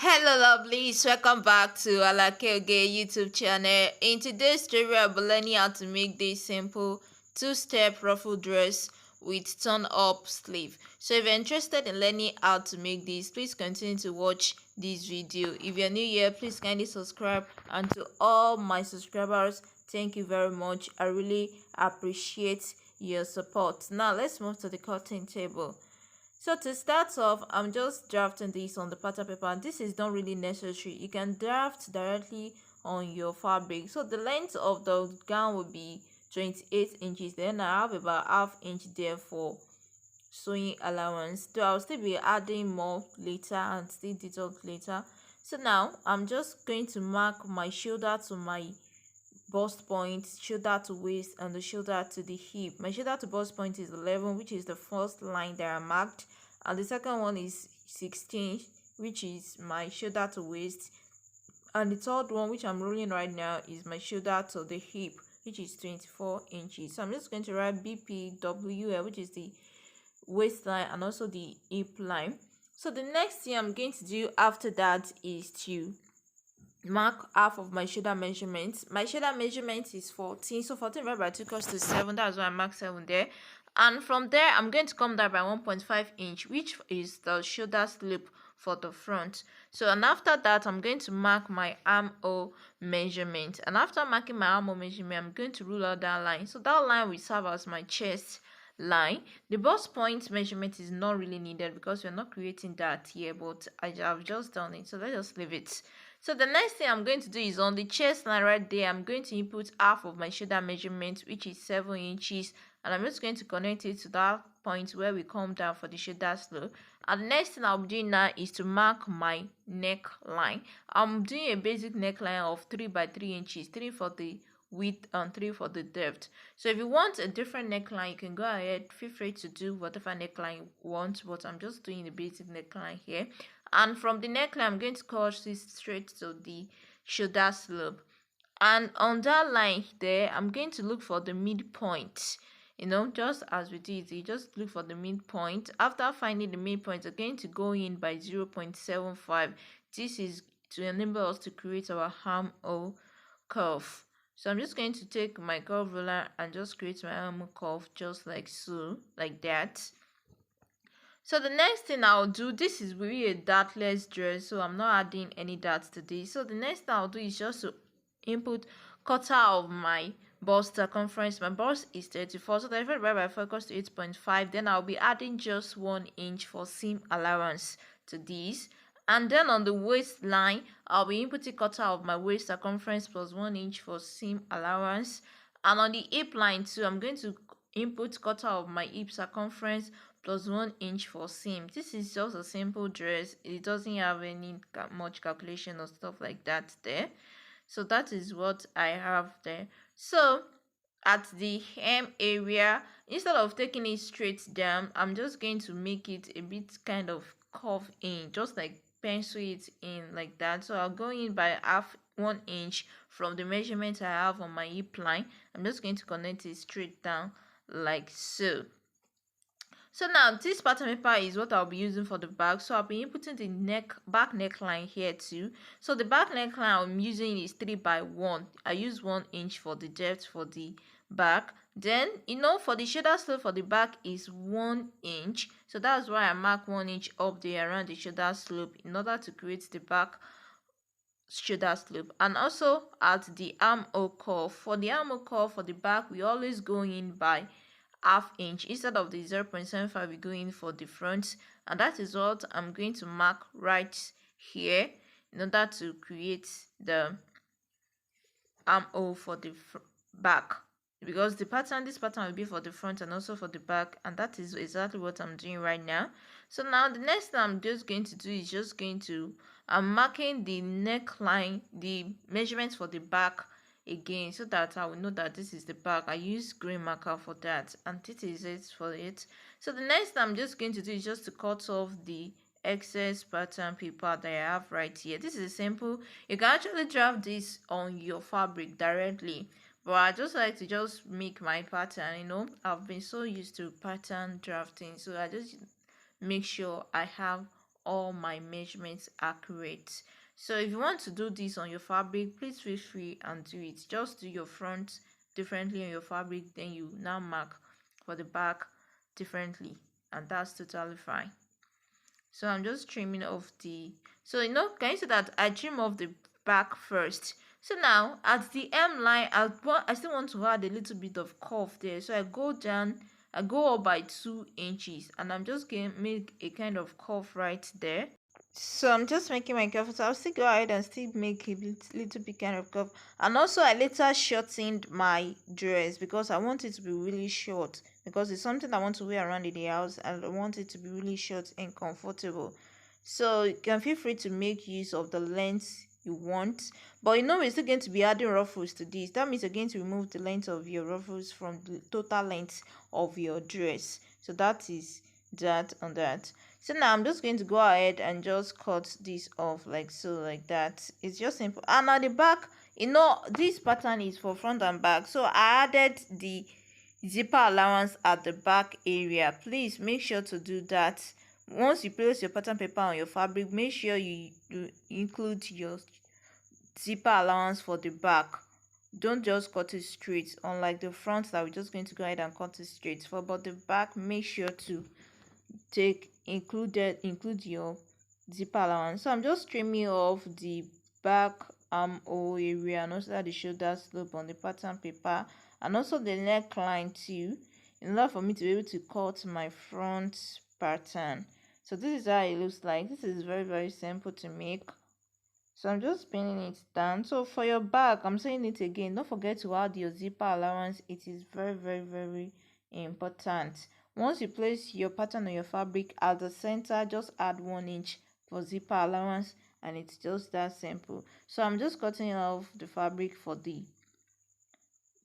Hello lovelies, welcome back to Alakeoge YouTube channel. In today's tutorial, I'll be learning how to make this simple two-step ruffle dress with turn-up sleeve. So if you're interested in learning how to make this, please continue to watch this video. If you're new here, please kindly subscribe, and to all my subscribers, thank you very much. I really appreciate your support. Now let's move to the cutting table. So to start off, I'm just drafting this on the pattern paper, and this is not really necessary. You can draft directly on your fabric. So the length of the gown will be 28 inches. Then I have about half inch there for sewing allowance. So I'll still be adding more later and still detailed later. So now I'm just going to mark my shoulder to my bust point, shoulder to waist, and the shoulder to the hip. My shoulder to bust point is 11, which is the first line that I marked, and the second one is 16, which is my shoulder to waist, and the third one, which I'm rolling right now, is my shoulder to the hip, which is 24 inches. So I'm just going to write BPWL, which is the waistline and also the hip line. So the next thing I'm going to do after that is to mark half of my shoulder measurement. My shoulder measurement is 14, so 14 divided by 2 equals to 7. That's why I mark 7 there. And from there, I'm going to come down by 1.5 inch, which is the shoulder slope for the front. So, and after that, I'm going to mark my armhole measurement. And after marking my armhole measurement, I'm going to rule out that line. So that line will serve as my chest line. The bust point measurement is not really needed because we're not creating that here, but I've just done it, so let's just leave it. So the next thing I'm going to do is on the chest line right there, I'm going to input half of my shoulder measurement, which is 7 inches, and I'm just going to connect it to that point where we come down for the shoulder slope. And the next thing I'll be doing now is to mark my neckline. I'm doing a basic neckline of 3 by 3 inches, 3 for the width and 3 for the depth. So if you want a different neckline, you can go ahead, feel free to do whatever neckline you want, but I'm just doing the basic neckline here. And from the neckline, I'm going to cut this straight to the shoulder slope, and on that line there, I'm going to look for the midpoint. Just as we did, you just look for the midpoint. After finding the midpoint, I'm going to go in by 0.75. This is to enable us to create our armhole curve. So I'm just going to take my curve ruler and just create my armhole curve just like so, like that. So the next thing I'll do, this is really a dartless dress, so I'm not adding any darts to this. So the next thing I'll do is just to input quarter of my bust circumference. My bust is 34, so 34 divided by 4 equals to 8.5. Then I'll be adding just 1 inch for seam allowance to this. And then on the waistline, I'll be inputting quarter of my waist circumference plus 1 inch for seam allowance. And on the hip line too, I'm going to input quarter of my hip circumference plus 1 inch for seam. This is just a simple dress. It doesn't have any much calculation or stuff like that there. So that is what I have there. So at the hem area, instead of taking it straight down, I'm just going to make it a bit kind of curve in, just like pencil it in like that. So I'll go in by 1 inch from the measurement I have on my hip line. I'm just going to connect it straight down like so. So now this pattern paper is what I'll be using for the back. So I'll be inputting the back neckline here too. So the back neckline I'm using is 3 by 1. I use 1 inch for the depth for the back. Then for the shoulder slope for the back is 1 inch. So that's why I mark 1 inch up there around the shoulder slope in order to create the back shoulder slope. And also at the armhole curve, for the armhole curve for the back, we always go in by half inch instead of the 0.75 we go in for the front, and that is what I'm going to mark right here in order to create the armhole for the back, because this pattern will be for the front and also for the back, and that is exactly what I'm doing right now. So now the next thing I'm just going to do is I'm marking the neckline, the measurements for the back again, so that I will know that this is the back. I use green marker for that, and this is it for it. So the next thing I'm just going to do is just to cut off the excess pattern paper that I have right here. This is simple. You can actually draft this on your fabric directly, but I just like to just make my pattern. I've been so used to pattern drafting, so I just make sure I have all my measurements accurate. So if you want to do this on your fabric, please feel free and do it. Just do your front differently on your fabric, then you now mark for the back differently, and that's totally fine. So I'm just trimming off can you see that I trim off the back first? So now at the hem line, I still want to add a little bit of curve there, so I go down, I go up by 2 inches, and I'm just going to make a kind of curve right there. So I'm just making my curve, so I'll still go ahead and still make a little bit kind of curve. And also I later shortened my dress because I want it to be really short, because it's something I want to wear around in the house and I want it to be really short and comfortable. So you can feel free to make use of the length you want, but we're still going to be adding ruffles to this. That means you're going to remove the length of your ruffles from the total length of your dress. So that is that on that. So now I'm just going to go ahead and just cut this off like so, like that. It's just simple. And at the back, this pattern is for front and back, so I added the zipper allowance at the back area. Please make sure to do that. Once you place your pattern paper on your fabric, make sure you include your zipper allowance for the back. Don't just cut it straight, unlike the front that we're just going to go ahead and cut it straight for. But the back, make sure to include your zipper allowance. So I'm just trimming off the back armhole area and also the shoulder slope on the pattern paper, and also the neckline too, in order for me to be able to cut my front pattern. So this is how it looks like. This is very simple to make. So I'm just pinning it down. So for your back, I'm saying it again, don't forget to add your zipper allowance. It is very important. Once you place your pattern on your fabric, at the center just add 1 inch for zipper allowance, and it's just that simple. So I'm just cutting off the fabric for the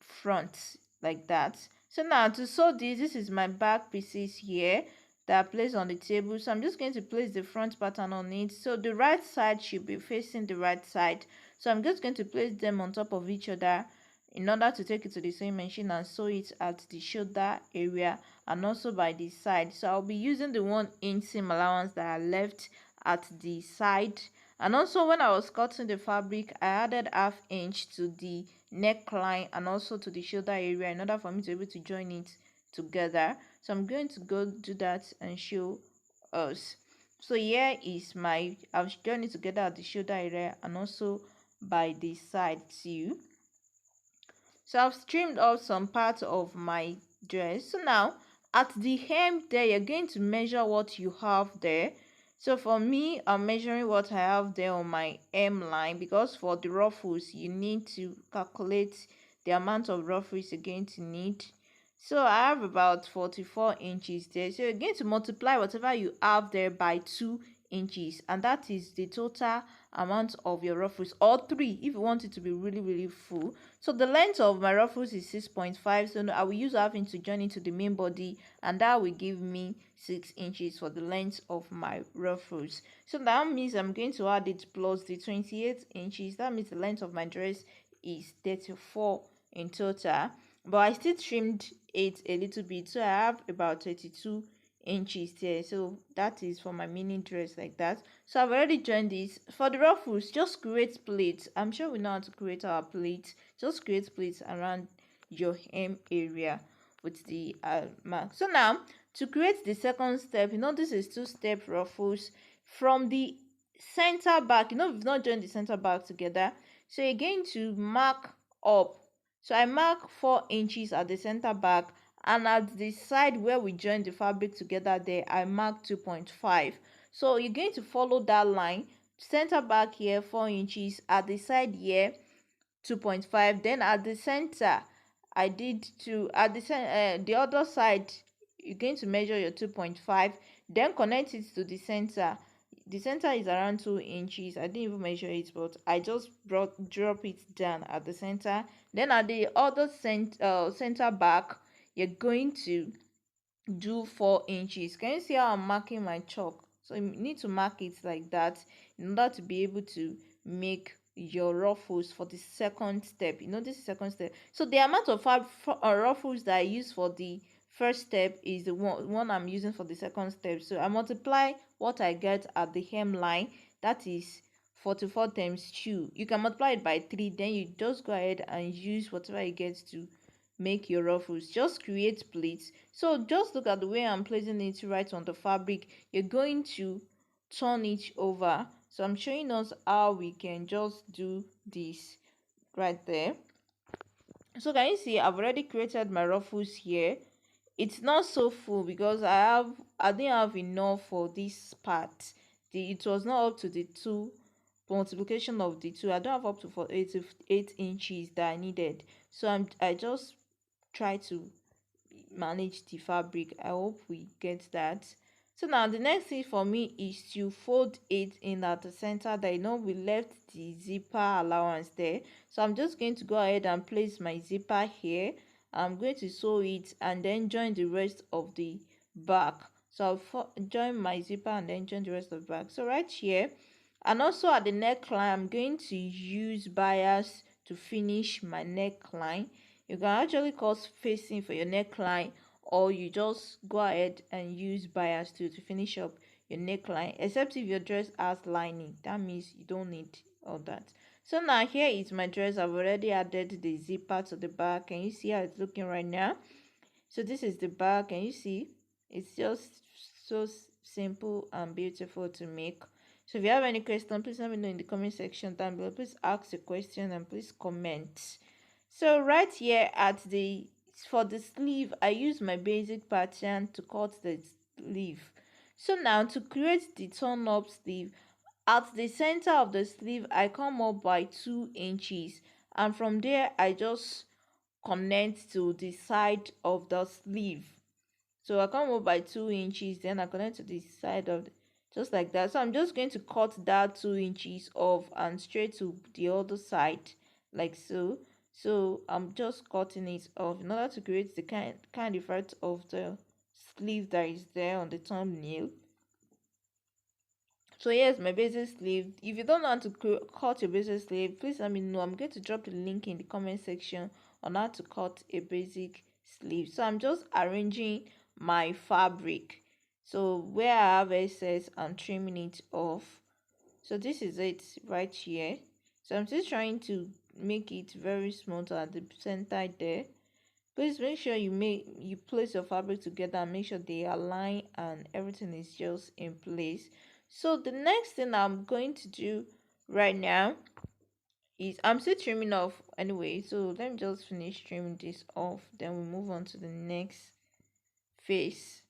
front like that. So now to sew this is my back pieces here that are placed on the table. So I'm just going to place the front pattern on it. So the right side should be facing the right side, so I'm just going to place them on top of each other in order to take it to the sewing machine and sew it at the shoulder area and also by the side. So I'll be using the 1 inch seam allowance that I left at the side. And also when I was cutting the fabric, I added ½ inch to the neckline and also to the shoulder area in order for me to be able to join it together. So I'm going to go do that and show us. So here is I've joined it together at the shoulder area and also by the side too. So I've trimmed off some parts of my dress. So now at the hem there, you're going to measure what you have there. So for me, I'm measuring what I have there on my hem line, because for the ruffles you need to calculate the amount of ruffles you're going to need. So I have about 44 inches there. So you're going to multiply whatever you have there by 2 inches, and that is the total amount of your ruffles, or 3 if you want it to be really full. So the length of my ruffles is 6.5, so I will use ½ inch to join into the main body, and that will give me 6 inches for the length of my ruffles. So that means I'm going to add it plus the 28 inches. That means the length of my dress is 34 in total, but I still trimmed it a little bit, so I have about 32 inches there. So that is for my mini dress like that. So I've already joined this. For the ruffles, just create pleats. I'm sure we know how to create our pleats. Just create pleats around your hem area with the mark. So now to create the second step, this is 2-step ruffles from the center back. We've not joined the center back together, so you're going to mark up. So I mark 4 inches at the center back, and at the side where we join the fabric together there, I mark 2.5. So you're going to follow that line. Center back here 4 inches, at the side here 2.5. then at the center I did 2. At the other side you're going to measure your 2.5, then connect it to the center. The center is around 2 inches. I didn't even measure it, but I just drop it down at the center. Then at the other center back, you're going to do 4 inches. Can you see how I'm marking my chalk? So you need to mark it like that in order to be able to make your ruffles for the second step. This is second step. So the amount of ruffles that I use for the first step is the one I'm using for the second step. So I multiply what I get at the hemline, that is 44 times 2. You can multiply it by 3, then you just go ahead and use whatever you get to make your ruffles. Just create pleats. So just look at the way I'm placing it right on the fabric. You're going to turn it over. So I'm showing us how we can just do this right there. So can you see I've already created my ruffles here. It's not so full because I didn't have enough for this part. It was not up to the 2 multiplication of the 2. I don't have up to for 8 inches that I needed. So I just try to manage the fabric. I hope we get that. So now the next thing for me is to fold it in at the center. That we left the zipper allowance there. So I'm just going to go ahead and place my zipper here. I'm going to sew it and then join the rest of the back. So I'll join my zipper and then join the rest of the back. So right here, and also at the neckline, I'm going to use bias to finish my neckline. You can actually cut facing for your neckline, or you just go ahead and use bias to finish up your neckline, except if your dress has lining. That means you don't need all that. So now here is my dress. I've already added the zipper to the back. Can you see how it's looking right now? So this is the back. Can you see? It's just so simple and beautiful to make. So if you have any question, please let me know in the comment section down below. Please ask a question and please comment. So right here at for the sleeve, I use my basic pattern to cut the sleeve. So now to create the turn up sleeve, at the center of the sleeve I come up by 2 inches, and from there I just connect to the side of the sleeve. So I come up by 2 inches, then I connect to the side of just like that. So I'm just going to cut that 2 inches off and straight to the other side like so. So I'm just cutting it off in order to create the kind effect of the sleeve that is there on the thumbnail. So here's my basic sleeve. If you don't know how to cut your basic sleeve, please let me know. I'm going to drop the link in the comment section on how to cut a basic sleeve. So I'm just arranging my fabric. So where I have excess, I'm trimming it off. So this is it right here. So I'm just trying to make it very smooth at the center there. Please make sure you place your fabric together and make sure they align and everything is just in place. So the next thing I'm going to do right now is I'm still trimming off anyway. So let me just finish trimming this off, then we move on to the next phase.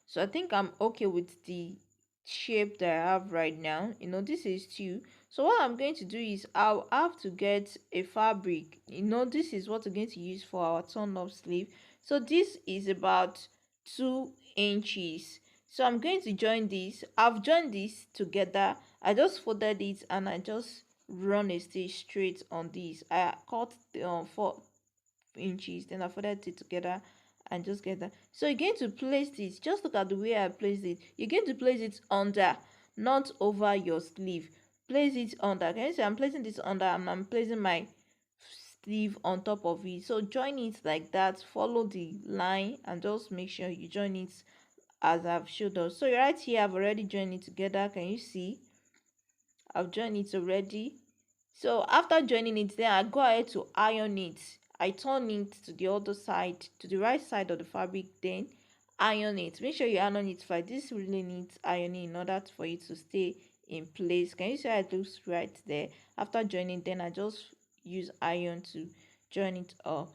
So I think I'm okay with the shape that I have right now. This is 2. So what I'm going to do is I'll have to get a fabric. This is what we're going to use for our turn up sleeve. So this is about 2 inches. So I'm going to join this. I've joined this together. I just folded it and I just run a stitch straight on this. I cut the 4 inches, then I folded it together and just get that. So you're going to place this, just look at the way I placed it. You're going to place it under, not over your sleeve. Place it under. Can you see I'm placing this under and I'm placing my sleeve on top of it? So join it like that, follow the line and just make sure you join it as I've showed us. So right here I've already joined it together. Can you see I've joined it already? So after joining it, then I go ahead to iron it. I turn it to the other side, to the right side of the fabric, then iron it. Make sure you iron it first. This really needs ironing in order for it to stay in place. Can you see how it looks right there? After joining, then I just use iron to join it up,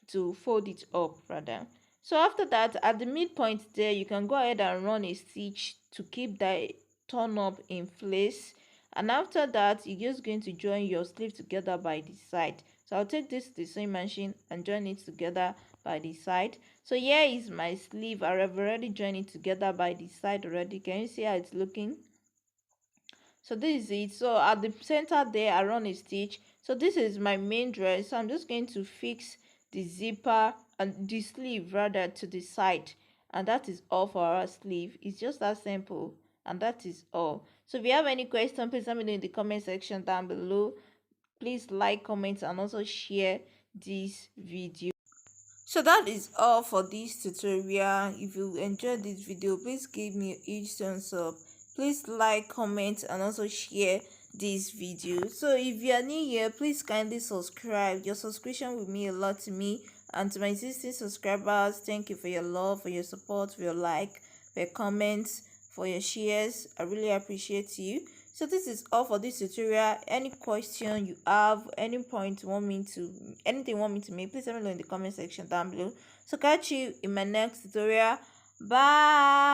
to fold it up rather. So after that, at the midpoint there, you can go ahead and run a stitch to keep that turn up in place. And after that, you're just going to join your sleeve together by the side. So I'll take this to the sewing machine and join it together by the side. So here is my sleeve. I have already joined it together by the side already. Can you see how it's looking? So this is it. So at the center there, I run a stitch. So this is my main dress. So I'm just going to fix the zipper and the sleeve rather to the side, and that is all for our sleeve. It's just that simple, and that is all. So if you have any question, please let me know in the comment section down below. Please like, comment, and also share this video. So that is all for this tutorial. If you enjoyed this video, please give me a huge thumbs up. Please like, comment, and also share this video. So if you are new here, please kindly subscribe. Your subscription will mean a lot to me and to my existing subscribers. Thank you for your love, for your support, for your like, for your comments, for your shares. I really appreciate you. So this is all for this tutorial. Any question you have, any point you want me to, anything you want me to make, please let me know in the comment section down below. So catch you in my next tutorial. Bye.